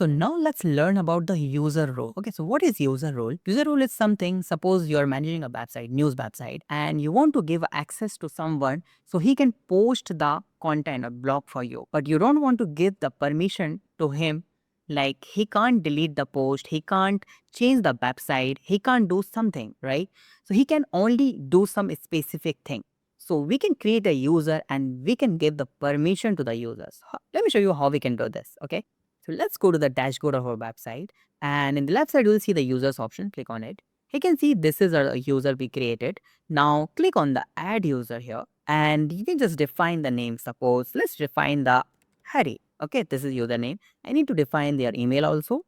So now let's learn about the user role. Okay, so what is user role? User role is something, suppose you're managing a website, news website, and you want to give access to someone so he can post the content or blog for you. But you don't want to give the permission to him, like he can't delete the post, he can't change the website, he can't do something, right? So he can only do some specific thing. So we can create a user and we can give the permission to the users. Let me show you how we can do this, okay? So let's go to the dashboard of our website, and in the left side, you will see the users option. Click on it. You can see this is a user we created. Now click on the add user here, and you can just define the name. Suppose let's define the Harry. Okay, this is username. I need to define their email also.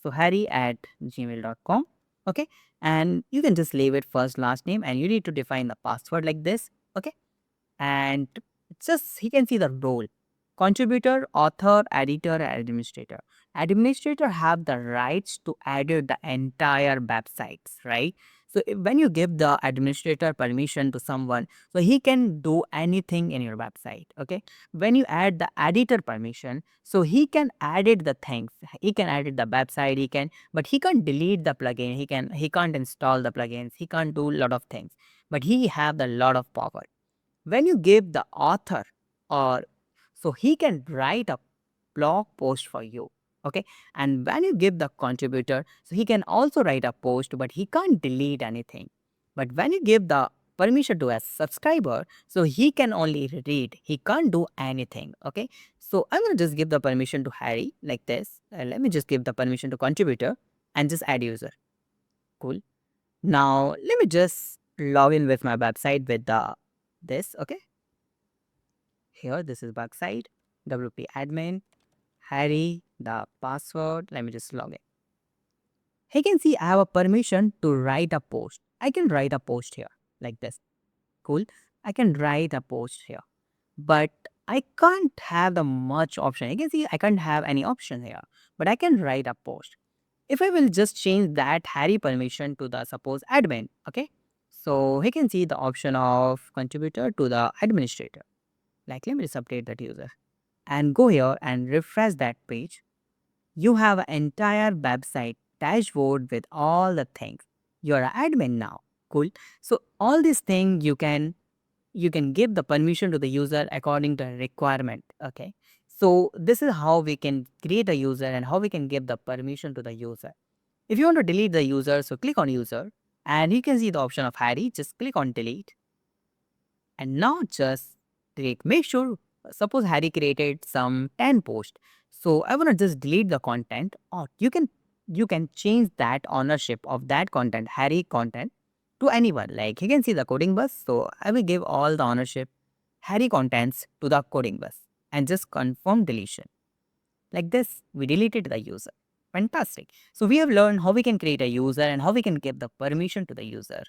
So harry@gmail.com. Okay, and you can just leave it first last name, and you need to define the password like this. Okay, and just he can see the role: contributor, author, editor, administrator. Administrator have the rights to edit the entire websites, right? So when you give the administrator permission to someone, so he can do anything in your website. Okay, when you add the editor permission, so he can edit the things, he can edit the website, he can, but he can't delete the plugin, he can't install the plugins, he can't do a lot of things, but he have the lot of power. When you give the author, or so he can write a blog post for you, okay? And when you give the contributor, so he can also write a post, but he can't delete anything. But when you give the permission to a subscriber, so he can only read, he can't do anything, okay? So I'm going to just give the permission to Harry like this. Let me just give the permission to contributor and just add user. Cool. Now let me just log in with my website with the this, okay? Here, this is website, WP admin, Harry, the password. Let me just log in. He can see I have a permission to write a post. I can write a post here like this. Cool. I can write a post here, but I can't have the much option. You can see I can't have any option here, but I can write a post. If I will just change that Harry permission to the suppose admin, okay? So he can see the option of contributor to the administrator. Like, let me just update that user and go here and refresh that page. You have an entire website dashboard with all the things. You're an admin now. Cool. So all these things you can give the permission to the user according to requirement. Okay. So this is how we can create a user and how we can give the permission to the user. If you want to delete the user, so click on user and you can see the option of Harry. Just click on delete. And now just delete. Make sure, suppose Harry created some 10 posts. So I want to just delete the content, or you can change that ownership of that content, Harry content, to anyone. Like you can see the coding bus. So I will give all the ownership Harry contents to the coding bus and just confirm deletion. Like this, we deleted the user. Fantastic. So we have learned how we can create a user and how we can give the permission to the user.